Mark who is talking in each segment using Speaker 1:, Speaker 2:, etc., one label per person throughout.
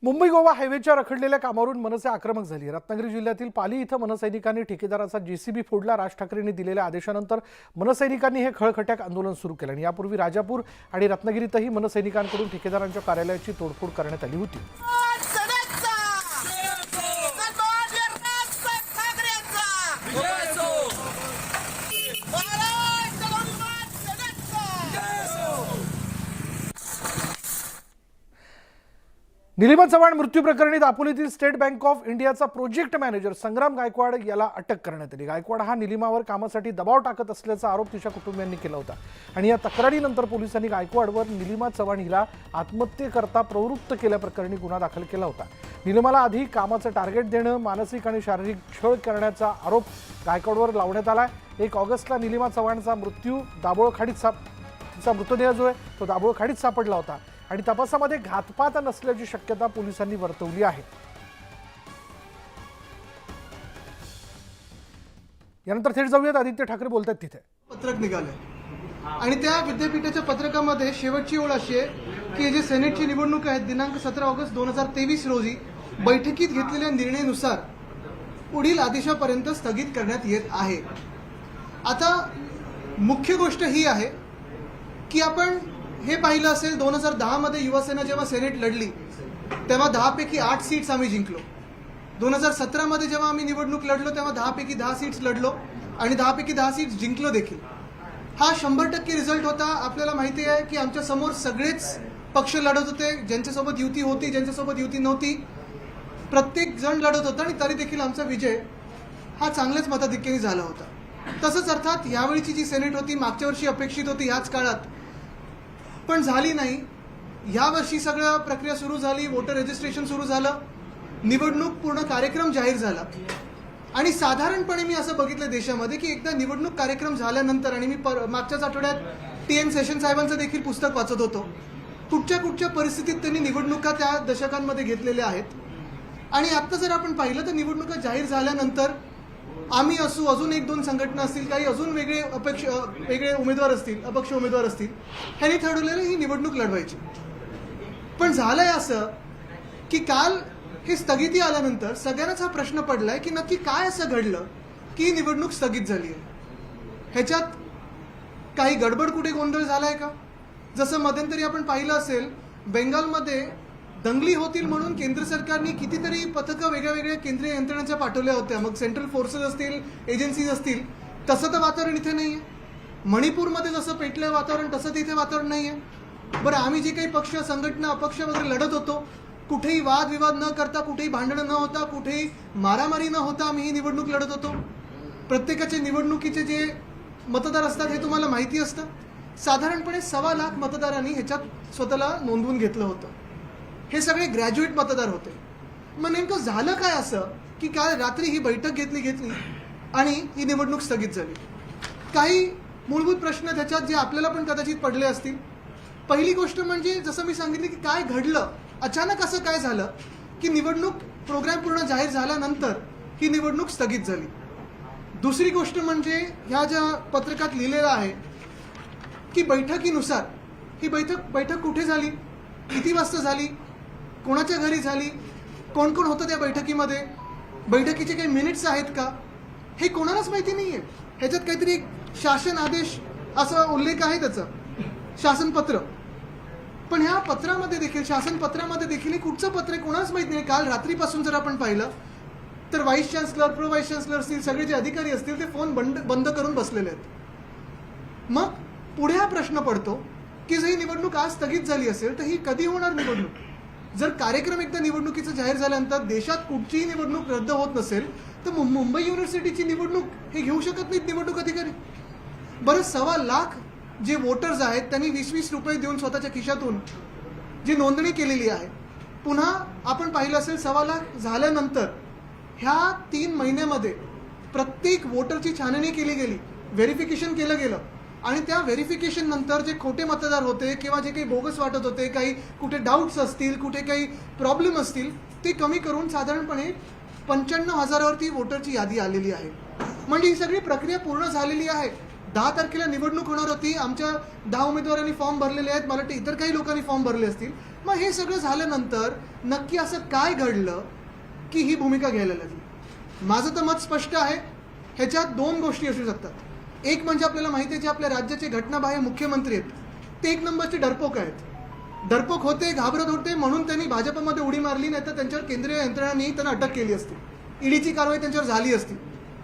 Speaker 1: मुंबई गोवा हायवेच्या रखडलेल्या कामावरून मनसे आक्रमक झाली। रत्नागिरी जिल्ह्यातील पाली इथं मनसैनिकांनी ठेकेदाराचा जेसीबी फोडला। राज ठाकरेंनी दिलेल्या आदेशानंतर मनसैनिकांनी हे खळखट्याक आंदोलन सुरू केलं आणि यापूर्वी राजापूर आणि रत्नागिरीतही मनसैनिकांकडून ठेकेदारांच्या कार्यालयाची तोडफोड करण्यात आली होती। निलिमा चव्हाण मृत्यू प्रकरणी दापोलीतील स्टेट बँक ऑफ इंडियाचा प्रोजेक्ट मॅनेजर संग्राम गायकवाड याला अटक करण्यात आली। गायकवाड हा निलिमावर कामासाठी दबाव टाकत असल्याचा आरोप तिच्या कुटुंबियांनी केला होता आणि या तक्रारीनंतर पोलिसांनी गायकवाडवर निलिमा चव्हाण हिला आत्महत्येकरता प्रवृत्त केल्याप्रकरणी गुन्हा दाखल केला होता। निलिमाला आधी कामाचं टार्गेट देणं, मानसिक आणि शारीरिक छळ करण्याचा आरोप गायकवाडवर लावण्यात आला। 1 ऑगस्टला निलिमा चव्हाणचा मृतदेह जो आहे तो दाभोळ खाडीत सापडला होता आणि तपासामध्ये घातपात नसल्याची शक्यता पोलिसांनी वर्तवली आहे। यानंतर थेट जाऊयात, आदित्य ठाकरे बोलतात तिथे।
Speaker 2: पत्रक निघाले आणि त्या विद्यापीठाच्या पत्रकामध्ये शेवटची ओळ अशी आहे की जे सेनेटची निवडणूक आहे दिनांक 17 ऑगस्ट 2023 रोजी बैठकीत घेतलेल्या निर्णयानुसार पुढील आदेशापर्यंत स्थगित करण्यात येत आहे। आता मुख्य गोष्ट ही आहे की आपण हे पाहिलं असेल 2010 मध्ये युवासेना जेव्हा सेनेट लढली तेव्हा 10 पैकी 8 सीट्स आम्ही जिंकलो। 2017 मध्ये जेव्हा आम्ही निवडणूक लढलो तेव्हा 10 पैकी 10 सीट्स लढलो आणि 10 पैकी 10 सीट्स जिंकलो देखील। हा 100% रिझल्ट होता। आपल्याला माहिती आहे की आमच्या समोर सगळेच पक्ष लढत होते, ज्यांच्यासोबत युती होती, ज्यांच्यासोबत युती नव्हती, प्रत्येक जण लढत होता आणि तरी देखील आमचा विजय हा चांगल्याच मताधिक्याने झाला होता। तसंच अर्थात यावेळीची जी सेनेट होती मागच्या वर्षी अपेक्षित होती याच काळात, पण झाली नाही। यावर्षी सगळं प्रक्रिया सुरू झाली, वोटर रजिस्ट्रेशन सुरू झालं, निवडणूक पूर्ण कार्यक्रम जाहीर झाला आणि साधारणपणे मी असं बघितलं देशामध्ये की एकदा निवडणूक कार्यक्रम झाल्यानंतर, आणि मी मागच्याच आठवड्यात TN सेशन साहेबांचं देखील पुस्तक वाचत होतो, कुठच्या परिस्थितीत त्यांनी निवडणुका त्या दशकांमध्ये घेतलेल्या आहेत आणि आता जर आपण पाहिलं तर निवडणुका जाहीर झाल्यानंतर आम्ही असू, अजून 1-2 संघटना असतील, काही अजून वेगळे उमेदवार असतील, अपक्ष उमेदवार असतील, ह्यांनी ठरवलेलं ही निवडणूक लढवायची। पण झालंय असं की काल हे स्थगिती आल्यानंतर सगळ्यांनाच हा प्रश्न पडलाय की नक्की काय असं घडलं की ही निवडणूक स्थगित झाली आहे। ह्याच्यात काही गडबड, कुठे गोंधळ झालाय का? जसं मध्यंतरी आपण पाहिलं असेल बेंगालमध्ये दंगली होतील म्हणून केंद्र सरकारने कितीतरी पथकं वेगळ्या केंद्रीय यंत्रणांच्या पाठवल्या होत्या, मग सेंट्रल फोर्सेस असतील, एजन्सीज असतील, तसं तर वातावरण इथे नाही आहे। मणिपूरमध्ये जसं पेटलं वातावरण तसं तिथे वातावरण नाही आहे। बरं, आम्ही जे काही पक्ष, संघटना, अपक्ष वगैरे लढत होतो, कुठेही वादविवाद न करता, कुठेही भांडणं न होता, कुठेही मारामारी न होता आम्ही ही निवडणूक लढत होतो। प्रत्येकाचे निवडणुकीचे जे मतदार असतात हे तुम्हाला माहिती असतं। साधारणपणे 1.25 लाख मतदारांनी ह्याच्यात स्वतःला नोंदवून घेतलं होतं। हे सगळे ग्रॅज्युएट मतदार होते। मग नेमकं झालं काय असं की काल रात्री ही बैठक घेतली आणि ही निवडणूक स्थगित झाली? काही मूलभूत प्रश्न त्याच्यात जे आपल्याला पण कदाचित पडले असतील। पहिली गोष्ट म्हणजे जसं मी सांगितलं की काय घडलं, अचानक असं काय झालं की निवडणूक प्रोग्राम पूर्ण जाहीर झाल्यानंतर ही निवडणूक स्थगित झाली। दुसरी गोष्ट म्हणजे ह्या ज्या पत्रकात लिहिलेलं आहे की बैठकीनुसार ही बैठक कुठे झाली, किती वाजता झाली, कोणाच्या घरी झाली, कोण कोण होतं त्या बैठकीमध्ये, बैठकीचे काही मिनिट्स आहेत का, हे कोणालाच माहिती नाहीये। ह्याच्यात काहीतरी एक शासन आदेश असा उल्लेख आहे त्याचा, शासनपत्र, पण ह्या पत्रामध्ये देखील, शासन पत्रामध्ये देखील हे कुठचं पत्र आहे कोणालाच माहिती नाही। काल रात्रीपासून जर आपण पाहिलं तर vice chancellor, pro vice chancellor असतील, सगळे जे अधिकारी असतील ते फोन बंद करून बसलेले आहेत। मग पुढे हा प्रश्न पडतो की जर ही निवडणूक आज स्थगित झाली असेल तर ही कधी होणार निवडणूक? जर कार्यक्रम एकदा निवडणुकीचा जाहीर झाल्यानंतर देशात कुठचीही निवडणूक रद्द होत नसेल तर मुंबई युनिव्हर्सिटीची निवडणूक हे घेऊ शकत नाहीत निवडणूक अधिकारी। बरं, 1.25 लाख जे वोटर्स आहेत त्यांनी 20-20 रुपये देऊन स्वतःच्या खिशातून जी नोंदणी केलेली आहे, पुन्हा आपण पाहिलं असेल 1.25 लाख झाल्यानंतर ह्या 3 महिन्यामध्ये प्रत्येक वोटरची छाननी केली गेली, व्हेरिफिकेशन केलं गेलं आणि त्या व्हेरिफिकेशन नंतर जे खोटे मतदार होते किंवा जे काही बोगस वाटत होते, काही कुठे डाऊट्स असतील, कुठे काही प्रॉब्लेम असतील, ते कमी करून साधारणपणे 95,000वरती वोटरची यादी आलेली आहे। म्हणजे ही सगळी प्रक्रिया पूर्ण झालेली आहे। 10 तारखेला निवडणूक होणार होती, आमच्या 10 उमेदवारांनी फॉर्म भरलेले आहेत, मला वाटतं इतर काही लोकांनी फॉर्म भरले असतील। मग हे सगळं झाल्यानंतर नक्की असं काय घडलं की ही भूमिका घ्यायला लागली? माझं तर मत स्पष्ट आहे. ह्याच्यात दोन गोष्टी असू शकतात. एक म्हणजे आपल्याला माहिती आहे जे आपल्या राज्याचे घटनाबाह्य मुख्यमंत्री आहेत ते एक नंबरचे डरपोक आहेत. डरपोक होते, घाबरत होते म्हणून त्यांनी भाजपमध्ये उडी मारली, नाही तर त्यांच्यावर केंद्रीय यंत्रणांनी त्यांना अटक केली असती. ईडीची कारवाई त्यांच्यावर झाली असती.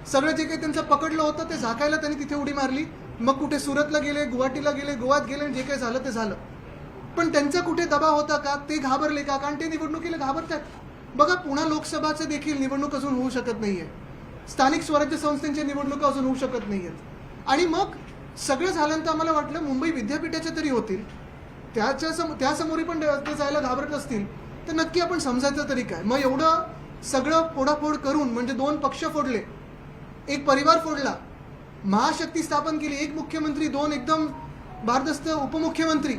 Speaker 2: सगळं जे काही त्यांचं पकडलं होतं ते झाकायला त्यांनी तिथे उडी मारली. मग कुठे सुरतला गेले, गुवाहाटीला गेले, गोव्यात गेले, जे काही झालं ते झालं. पण त्यांचा कुठे दबाव होता का? ते घाबरले का? कारण ते निवडणुकीला घाबरतात. बघा, पुन्हा लोकसभाचं देखील निवडणूक अजून होऊ शकत नाहीये. स्थानिक स्वराज्य संस्थांच्या निवडणुका अजून होऊ शकत नाहीयेत. आणि मग सगळं झाल्यानंतर आम्हाला वाटलं मुंबई विद्यापीठाच्या तरी होतील. त्यासमोरही पण ते जायला घाबरत असतील तर नक्की आपण समजायचं तरी काय? मग एवढं सगळं फोडाफोड करून म्हणजे दोन पक्ष फोडले, एक परिवार फोडला, महाशक्ती स्थापन केली, एक मुख्यमंत्री, दोन एकदम भारदस्त उपमुख्यमंत्री.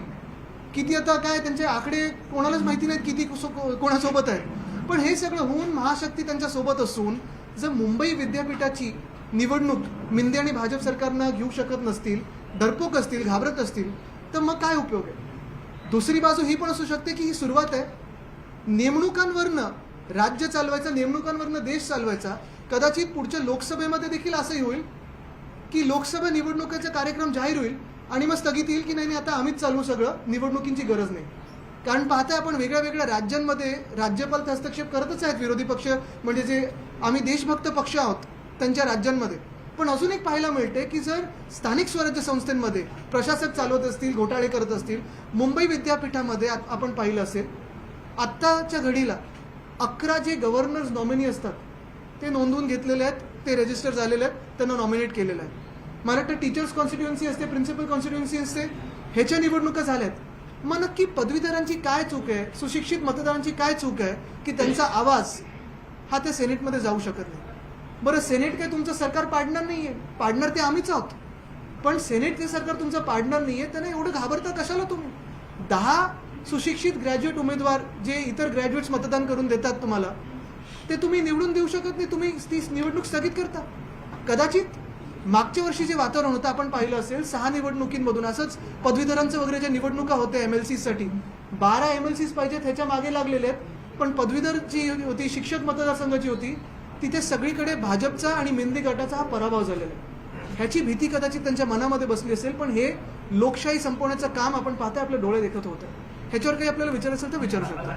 Speaker 2: किती आता काय त्यांचे आकडे कोणालाच माहिती नाहीत किती कोणासोबत आहेत. पण हे सगळं होऊन महाशक्ती त्यांच्या सोबत असून जर मुंबई विद्यापीठाची निवडणूक मिंदे आणि भाजप सरकारनं घेऊ शकत नसतील, डरपोक असतील, घाबरत असतील, तर मग काय उपयोग आहे? दुसरी बाजू ही पण असू शकते की ही सुरुवात आहे. नेमणुकांवरनं राज्य चालवायचं, नेमणुकांवरनं देश चालवायचा. कदाचित पुढच्या लोकसभेमध्ये देखील असंही होईल की लोकसभा निवडणुकीचा कार्यक्रम जाहीर होईल आणि मग स्थगित येईल की नाही आता आम्हीच चालवू सगळं, निवडणुकींची गरज नाही. कारण पाहताय आपण वेगळ्या वेगळ्या राज्यांमध्ये राज्यपाल हस्तक्षेप करतच आहेत, विरोधी पक्ष म्हणजे जे आम्ही देशभक्त पक्ष आहोत त्यांच्या राज्यांमध्ये. पण अजून एक पाहायला मिळते की जर स्थानिक स्वराज्य संस्थांमध्ये प्रशासक चालवत असतील, घोटाळे करत असतील, मुंबई विद्यापीठामध्ये आपण पाहिलं असेल आत्ताच्या घडीला 11 जे गव्हर्नर्स नॉमिनी असतात ते नोंदवून घेतलेले आहेत, ते रजिस्टर झालेले आहेत, त्यांना नॉमिनेट केलेलं आहे. मला वाटतं टीचर्स कॉन्स्टिट्युएन्सी असते, प्रिन्सिपल कॉन्स्टिट्युएन्सी असते, ह्याच्या निवडणुका झाल्यात. मग नक्की पदवीधरांची काय चूक आहे, सुशिक्षित मतदारांची काय चूक आहे की त्यांचा आवाज हा त्या सेनेटमध्ये जाऊ शकत नाही? बरं, सेनेट काय तुमचं सरकार पाडणार नाहीये, पाडणार ते आम्हीच आहोत. पण सेनेट ते सरकार तुमचं पाडणार नाहीये, त्यांना एवढं घाबरता कशाला तुम्ही? 10 सुशिक्षित ग्रॅज्युएट उमेदवार जे इतर ग्रॅज्युएट्स मतदान करून देतात तुम्हाला, ते तुम्ही निवडून देऊ शकत नाही, तुम्ही ती निवडणूक स्थगित करता. कदाचित मागच्या वर्षी जे वातावरण होतं आपण पाहिलं असेल, 6 निवडणुकींमधून असंच पदवीधरांचं वगैरे ज्या निवडणुका होत्या MLCसाठी 12 MLCs पाहिजेत ह्याच्या मागे लागलेले आहेत. पण पदवीधर जी होती, शिक्षक मतदारसंघाची होती, तिथे सगळीकडे भाजपचा आणि मेंदे गटाचा हा पराभव झालेला आहे. ह्याची भीती कदाचित त्यांच्या मनामध्ये बसली असेल. पण हे लोकशाही संपवण्याचं काम आपण पाहता आपल्या डोळे देखत होतं. ह्याच्यावर काही आपल्याला विचार असेल तर विचारू शकतो.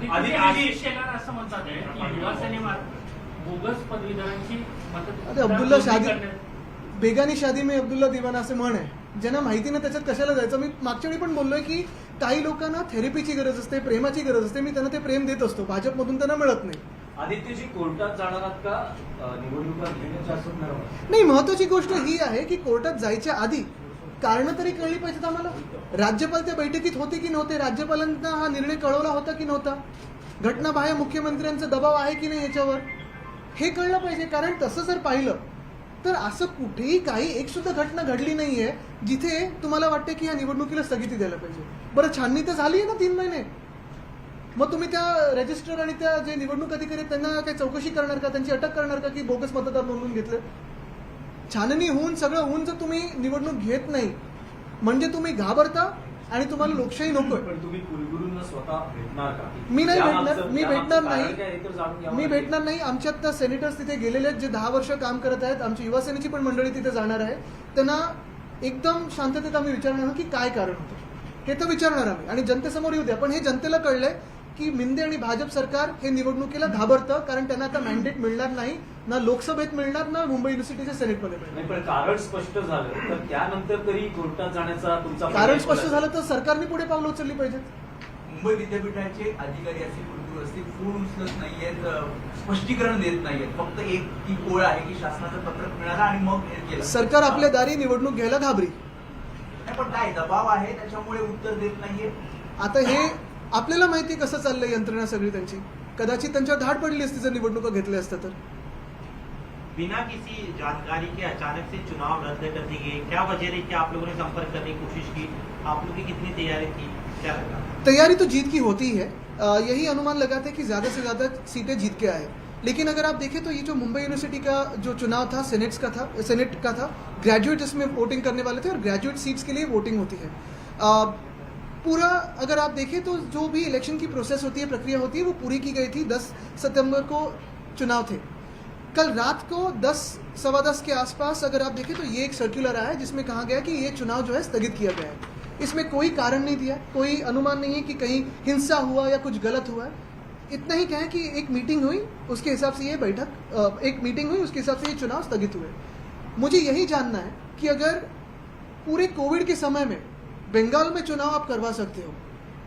Speaker 3: असं म्हणतात की बोगस पदवीधरांची
Speaker 2: अरे अब्दुल्ला शादी बेगानी शादी में अब्दुल्ला दिवाना असे म्हण आहे. ज्यांना माहिती नाही त्याच्यात कशाला जायचं? मी मागच्या वेळी पण बोललोय की काही लोकांना थेरपीची गरज असते, प्रेमाची गरज असते. मी त्यांना ते प्रेम देत असतो, भाजपमधून त्यांना मिळत नाही.
Speaker 4: आदित्यजी कोर्टात जाणार आहात का निवडणुका घेण्याच्या असं
Speaker 2: नाही, महत्वाची गोष्ट ही आहे की कोर्टात जायच्या आधी कारणं तरी कळली पाहिजेत आम्हाला. राज्यपाल त्या बैठकीत होते की नव्हते, राज्यपालांना हा निर्णय कळवला होता की नव्हता, घटनाबाह्य मुख्यमंत्र्यांचा दबाव आहे की नाही याच्यावर, हे कळलं पाहिजे. कारण तसं जर पाहिलं तर असं कुठेही काही एक सुद्धा घटना घडली नाहीये जिथे तुम्हाला वाटते की या निवडणुकीला स्थगिती द्यायला पाहिजे. बरं, छाननी तर झाली आहे ना 3 महिने. मग तुम्ही त्या रजिस्टर आणि त्या जे निवडणूक अधिकारी आहेत त्यांना काही चौकशी करणार का, त्यांची अटक करणार का की बोगस मतदार नोंदवून घेतले? छाननी होऊन सगळं होऊन जर तुम्ही निवडणूक घेत नाही म्हणजे तुम्ही घाबरता आणि तुम्हाला लोकशाही नकोय.
Speaker 4: पण तुम्ही कुलगुरूंना स्वतः भेटणार का?
Speaker 2: मी नाही भेटणार, मी भेटणार नाही. आमच्यात तर सेनेटर्स तिथे गेलेले आहेत जे 10 वर्ष काम करत आहेत. आमची युवासेनेची पण मंडळी तिथे जाणार आहे. त्यांना एकदम शांततेत आम्ही विचारणार की काय कारण होतं हे तर विचारणार आम्ही आणि जनतेसमोर येऊ द्या. पण हे जनतेला कळलंय की मिंदे आणि भाजप सरकार हे निवडणुकीला घाबरतं, कारण त्यांना आता मॅन्डेट मिळणार नाही, ना लोकसभेत मिळणार ना मुंबई युनिव्हर्सिटीच्या सेनेटमध्ये मिळणार.
Speaker 4: पण कारण स्पष्ट झालं तर त्यानंतर तरी कोर्टात जाण्याचा तुमचा
Speaker 2: कारण स्पष्ट झालं तर सरकारने पुढे पावलं उचलली पाहिजेत.
Speaker 5: मुंबई विद्यापीठाचे अधिकारी असतील, कुलगुरू असतील, फोन उचलत नाहीयेत, स्पष्टीकरण देत नाहीयेत. फक्त एक ती पोळ आहे की शासनाचं पत्रक मिळालं आणि मग हे केलं.
Speaker 2: सरकार आपल्या दारी निवडणूक घ्यायला घाबरी.
Speaker 5: पण काय दबाव आहे त्याच्यामुळे उत्तर देत नाहीये.
Speaker 2: आता हे आपल्याला माहिती कसं चाललंय यंत्रणा सगळी त्यांची. कदाचित त्यांच्यावर धाड पडली असती जर निवडणुका घेतल्या असत्या तर.
Speaker 6: बिना किसी जानकारी के अचानक से चुनाव रद्द कर दी गई, क्या वजह रही? क्या आप लोगों ने संपर्क करने की कोशिश की? आप लोगों की कितनी तैयारी थी? क्या लगा?
Speaker 2: तैयारी तो जीत की होती है. यही अनुमान लगाते कि ज्यादा से ज्यादा सीटें जीत के आए. लेकिन अगर आप देखें तो ये जो मुंबई यूनिवर्सिटी का जो चुनाव था सेनेट का था, ग्रेजुएट इसमें वोटिंग करने वाले थे और ग्रेजुएट सीट्स के लिए वोटिंग होती है. पूरा अगर आप देखें तो जो भी इलेक्शन की प्रोसेस होती है, प्रक्रिया होती है, वो पूरी की गई थी। 10 सितंबर को चुनाव थे। कल रात को 10 सवा 10 के आसपास अगर आप देखें तो ये एक सर्कुलर आया है जिसमें कहा गया कि ये चुनाव जो है स्थगित किया गया है। इसमें कोई कारण नहीं दिया, कोई अनुमान नहीं है कि कहीं हिंसा हुआ या कुछ गलत हुआ है। इतना ही कहें कि एक मीटिंग हुई, उसके हिसाब से ये बैठक एक मीटिंग हुई, उसके हिसाब से ये चुनाव स्थगित हुए। मुझे यही जानना है कि अगर पूरे कोविड के समय में बंगाल में चुनाव आप करवा सकते हो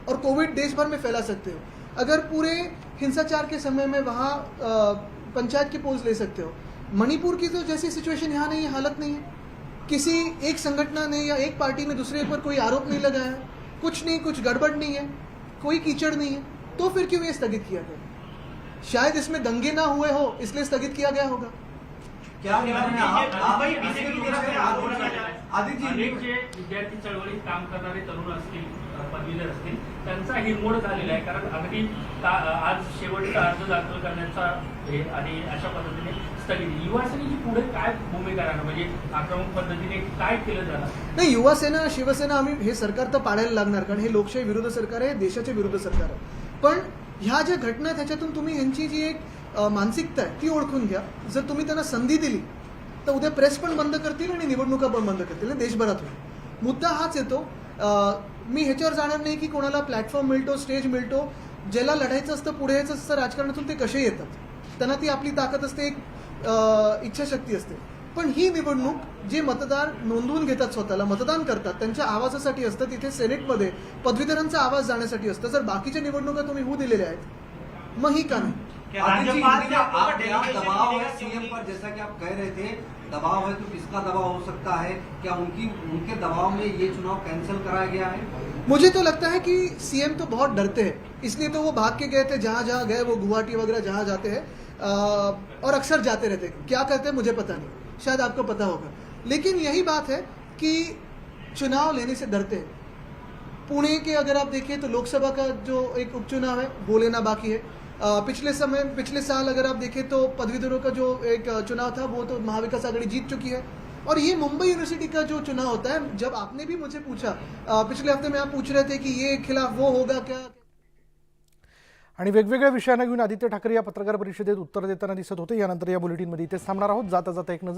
Speaker 2: और कोविड देश भर में फैला सकते हो, अगर पूरे हिंसाचार के समय में वहाँ पंचायत के पोस्ट ले सकते हो, मणिपुर की तो जैसी सिचुएशन यहाँ नहीं है, हालत नहीं है, किसी एक संगठन ने या एक पार्टी ने दूसरे पर कोई आरोप नहीं लगाया, कुछ नहीं, कुछ गड़बड़ नहीं है, कोई कीचड़ नहीं है, तो फिर क्यों ये स्थगित किया गया? शायद इसमें दंगे ना हुए हो इसलिए स्थगित किया गया होगा।
Speaker 5: क्या
Speaker 3: अनेक जे विद्यार्थी चळवळीत काम करणारे तरुण असतील, पदवीधर असतील, त्यांचा हिरमोड झालेला आहे. कारण अगदी आज शेवटचा अर्ज दाखल करण्याचा हे आणि अशा पद्धतीने स्थगित. युवा सेनेची पुढे काय भूमिका राहणार, म्हणजे आक्रमक पद्धतीने काय केलं जाणार?
Speaker 2: नाही, युवा सेना शिवसेना आम्ही हे सरकार तर पाडायला लागणार, कारण हे लोकशाही विरुद्ध सरकार आहे, देशाच्या विरुद्ध सरकार आहे. पण ह्या ज्या घटना आहेत त्याच्यातून तुम्ही यांची जी एक मानसिकता आहे ती ओळखून घ्या. जर तुम्ही त्यांना संधी दिली तर उद्या प्रेस पण बंद करतील आणि निवडणुका पण बंद करतील, देशभरात होईल. मुद्दा हाच येतो. मी ह्याच्यावर जाणार नाही की कोणाला प्लॅटफॉर्म मिळतो, स्टेज मिळतो. ज्याला लढायचं असतं, पुढे यायचं असतं राजकारणातून, ते कसे येतात, त्यांना ती आपली ताकद असते, एक इच्छाशक्ती असते. पण ही निवडणूक जे मतदार नोंदवून घेतात, स्वतःला मतदान करतात, त्यांच्या आवाजासाठी असतं. तिथे सेनेटमध्ये पदवीधरांचा आवाज जाण्यासाठी असतं. जर बाकीच्या निवडणुका तुम्ही होऊ दिलेल्या आहेत, मग ही का नाही?
Speaker 6: राज्यपाल से आपको
Speaker 7: आप
Speaker 6: डेलीगेशन
Speaker 7: दबाव है
Speaker 6: मिलेगा
Speaker 7: सीएम
Speaker 6: क्योंकि
Speaker 7: पर, जैसा कि आप कह रहे थे दबाव है, तो किसका दबाव हो सकता है? क्या उनके दबाव में ये चुनाव कैंसिल कराया गया है?
Speaker 2: मुझे तो लगता है कि सीएम तो बहुत डरते हैं, इसलिए तो वो भाग के गए थे जहां जहां गए, वो गुवाहाटी वगैरह जहां जाते हैं और अक्सर जाते रहते हैं. क्या करते हैं मुझे पता नहीं, शायद आपको पता होगा. लेकिन यही बात है कि चुनाव लेने से डरते हैं. पुणे के अगर आप देखें तो लोकसभा का जो एक उपचुनाव है वो लेना बाकी है. पिछले साल अगर आप देखें तो पदवीधरों का जो एक चुनाव था वो तो महाविकास आघाड़ी जीत चुकी है. और ये मुंबई यूनिवर्सिटी का जो चुनाव होता है, जब आपने भी मुझे पूछा पिछले हफ्ते में, आप पूछ रहे थे कि ये खिलाफ वो होगा क्या.
Speaker 1: आणि वेगवेगळ्या विषयांना घेऊन आदित्य ठाकरे या पत्रकार परिषदेत उत्तर देताना दिसत होते. यानंतर या बुलेटिनमध्ये इथेच थांबणार आहोत. जाता जाता एक नजर